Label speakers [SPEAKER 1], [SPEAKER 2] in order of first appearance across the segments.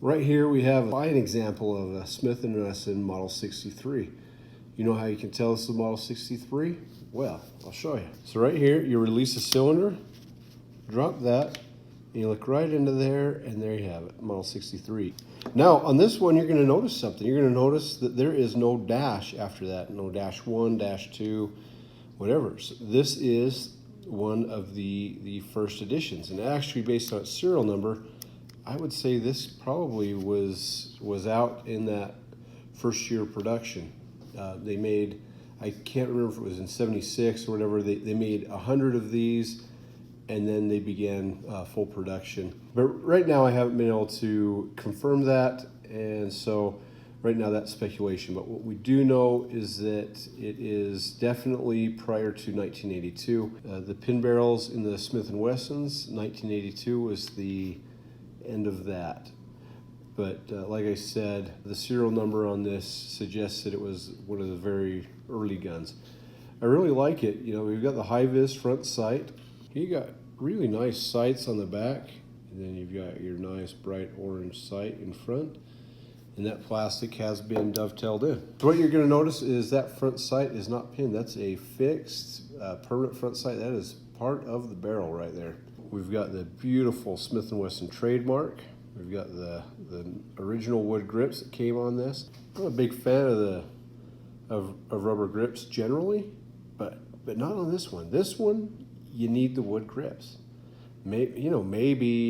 [SPEAKER 1] Right here we have a fine example of a Smith & Wesson Model 63. You know how you can tell this is a Model 63? Well, I'll show you. So right here, you release a cylinder, drop that, and you look right into there, and there you have it, Model 63. Now, on this one, you're going to notice something. You're going to notice that there is no dash after that, no dash 1, dash 2, whatever. So this is one of the first editions, and actually based on its serial number, I would say this probably was out in that first year of production. They made, I can't remember if it was in 76 or whatever, they made 100 of these, and then they began full production. But right now I haven't been able to confirm that, and so right now that's speculation. But what we do know is that it is definitely prior to 1982. The pin barrels in the Smith & Wessons, 1982 was the end of that. But like I said, the serial number on this suggests that it was one of the very early guns. I really like it. You know, we've got the high-vis front sight. You got really nice sights on the back, and then you've got your nice bright orange sight in front, and that plastic has been dovetailed in. So what you're going to notice is that front sight is not pinned. That's a fixed permanent front sight. That is part of the barrel right there. We've got the beautiful Smith & Wesson trademark. We've got the original wood grips that came on this. I'm a big fan of rubber grips generally, but not on this one. This one, you need the wood grips. Maybe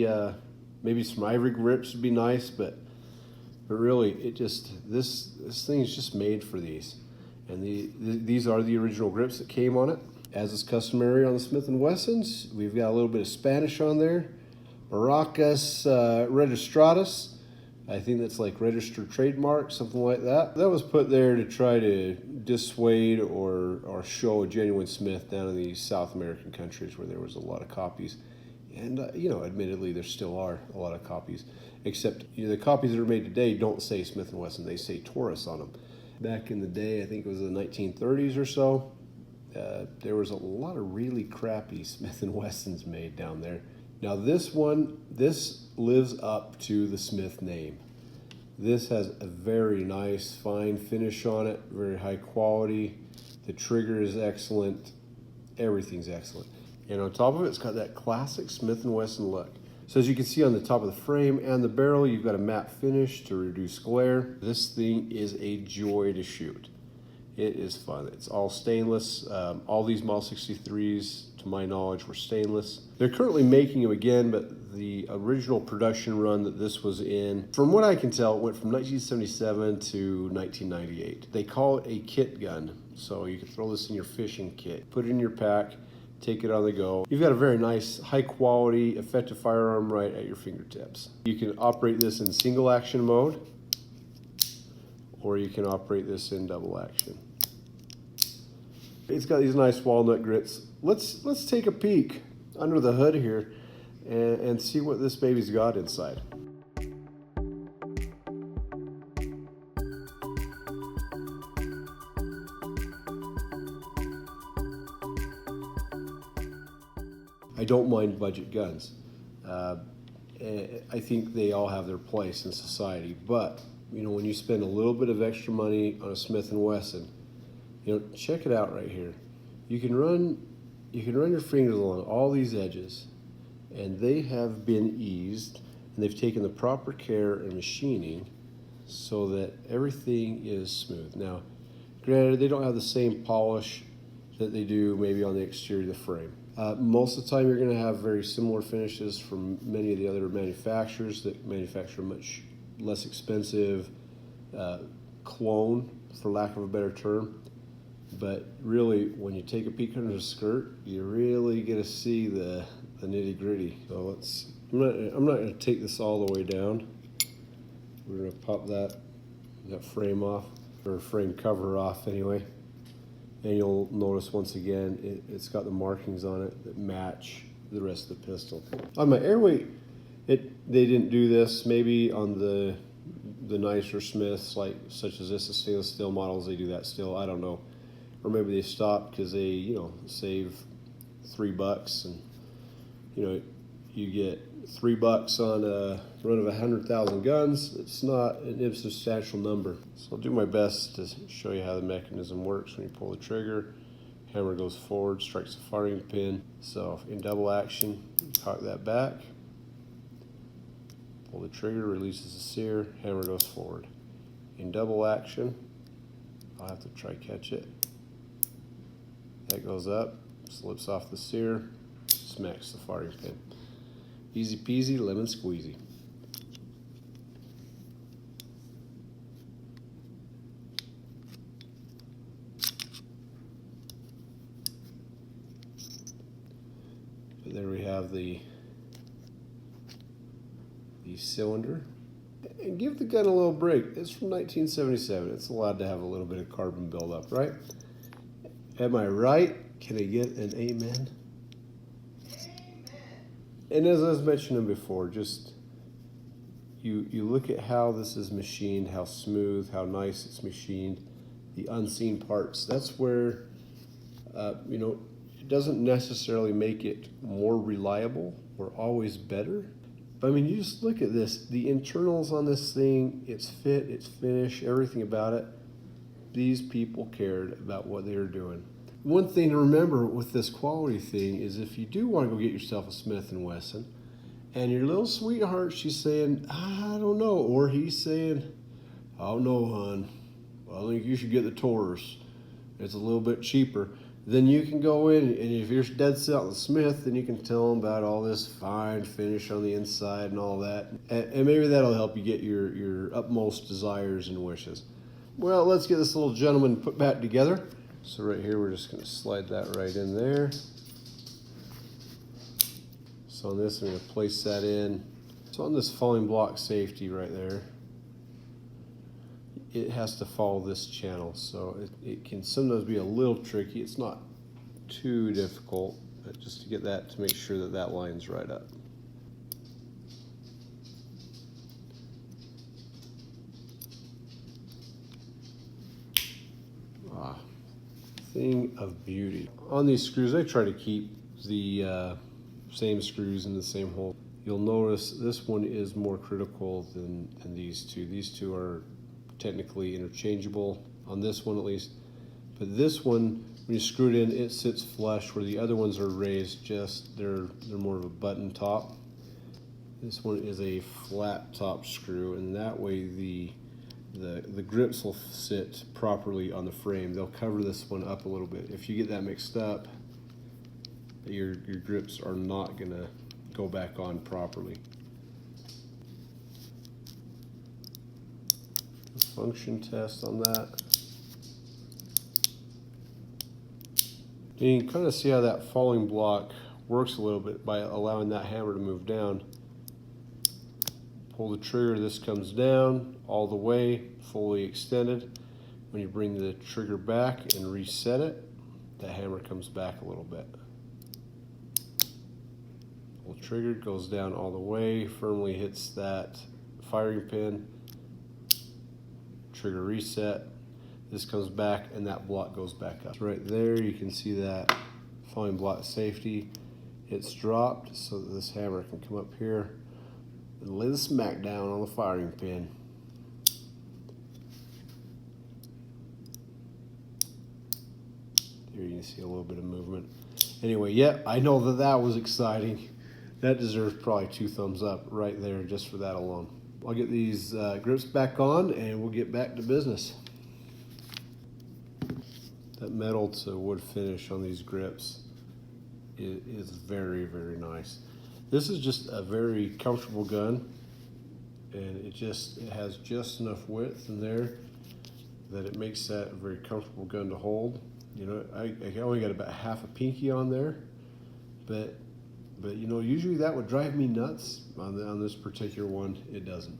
[SPEAKER 1] some ivory grips would be nice, but really, this thing's just made for these. And these are the original grips that came on it. As is customary on the Smith & Wessons, we've got a little bit of Spanish on there. Marcas Registradas. I think that's like registered trademark, something like that. That was put there to try to dissuade or show a genuine Smith down in these South American countries where there was a lot of copies. And, admittedly, there still are a lot of copies. Except the copies that are made today don't say Smith & Wesson. They say Taurus on them. Back in the day, I think it was the 1930s or so, there was a lot of really crappy Smith & Wessons made down there. Now this lives up to the Smith name. This has a very nice, fine finish on it, very high quality. The trigger is excellent. Everything's excellent. And on top of it, it's got that classic Smith & Wesson look. So as you can see on the top of the frame and the barrel, you've got a matte finish to reduce glare. This thing is a joy to shoot. It is fun. It's all stainless. All these Model 63s, to my knowledge, were stainless. They're currently making them again, but the original production run that this was in, from what I can tell, it went from 1977 to 1998. They call it a kit gun. So you can throw this in your fishing kit, put it in your pack, take it on the go. You've got a very nice, high quality, effective firearm right at your fingertips. You can operate this in single action mode, or you can operate this in double action. It's got these nice walnut grits. Let's take a peek under the hood here and see what this baby's got inside. I don't mind budget guns. I think they all have their place in society, but when you spend a little bit of extra money on a Smith & Wesson, check it out right here. You can run your fingers along all these edges, and they have been eased, and they've taken the proper care and machining so that everything is smooth. Now, granted, they don't have the same polish that they do maybe on the exterior of the frame. Most of the time, you're going to have very similar finishes from many of the other manufacturers that manufacture much less expensive clone, for lack of a better term. But really, when you take a peek under the skirt, you really get to see the nitty gritty. So I'm not going to take this all the way down. We're going to pop that frame off, or frame cover off anyway. And you'll notice once again, it's got the markings on it that match the rest of the pistol. On my airweight, they didn't do this. Maybe on the nicer Smiths, such as this, the stainless steel models, they do that still. I don't know. Or maybe they stopped because they, save $3 and, you get $3 on a run of 100,000 guns. It's not an insubstantial number. So I'll do my best to show you how the mechanism works. When you pull the trigger, hammer goes forward, strikes the firing pin. So in double action, you cock that back, pull the trigger, releases the sear, hammer goes forward. In double action, I'll have to try catch it. That goes up, slips off the sear, smacks the firing pin. Easy peasy, lemon squeezy. But there we have the cylinder. And give the gun a little break. It's from 1977. It's allowed to have a little bit of carbon buildup, right? Am I right? Can I get an amen? And as I was mentioning before, just you look at how this is machined, how smooth, how nice it's machined, the unseen parts. That's where, it doesn't necessarily make it more reliable or always better. But I mean, you just look at this, the internals on this thing, its fit, its finish, everything about it. These people cared about what they were doing. One thing to remember with this quality thing is if you do want to go get yourself a Smith & Wesson and your little sweetheart, she's saying, I don't know, or he's saying, I don't know, hon, I think you should get the Taurus. It's a little bit cheaper. Then you can go in, and if you're dead set on the Smith, then you can tell them about all this fine finish on the inside and all that. And maybe that'll help you get your utmost desires and wishes. Well, let's get this little gentleman put back together. So right here, we're just going to slide that right in there. So on this, I'm going to place that in. So on this falling block safety right there, it has to follow this channel. So it can sometimes be a little tricky. It's not too difficult, but just to get that, to make sure that that line's right up. Thing of beauty. On these screws, I try to keep the same screws in the same hole. You'll notice this one is more critical than these two. These two are technically interchangeable on this one at least, but this one, when you screw it in, it sits flush, where the other ones are raised, just they're more of a button top. This one is a flat top screw, and that way the grips will sit properly on the frame. They'll cover this one up a little bit. If you get that mixed up, your grips are not gonna go back on properly. Function test on that. You can kind of see how that falling block works a little bit by allowing that hammer to move down. Pull the trigger, this comes down all the way, fully extended. When you bring the trigger back and reset it, the hammer comes back a little bit. Pull the trigger, goes down all the way, firmly hits that firing pin, trigger reset, this comes back and that block goes back up. Right there you can see that falling block safety. It's dropped so that this hammer can come up here and lay the smack down on the firing pin. There you can see a little bit of movement. Anyway, yeah, I know that was exciting. That deserves probably 2 thumbs up right there just for that alone. I'll get these grips back on and we'll get back to business. That metal to wood finish on these grips is very, very nice. This is just a very comfortable gun, and it has just enough width in there that it makes that a very comfortable gun to hold. You know, I only got about half a pinky on there, but you know, usually that would drive me nuts. On this particular one, it doesn't.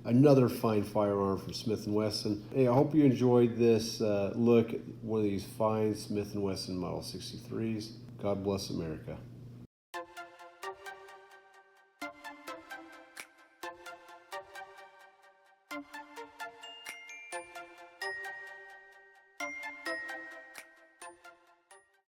[SPEAKER 1] Another fine firearm from Smith & Wesson. Hey, I hope you enjoyed this look at one of these fine Smith & Wesson Model 63s. God bless America.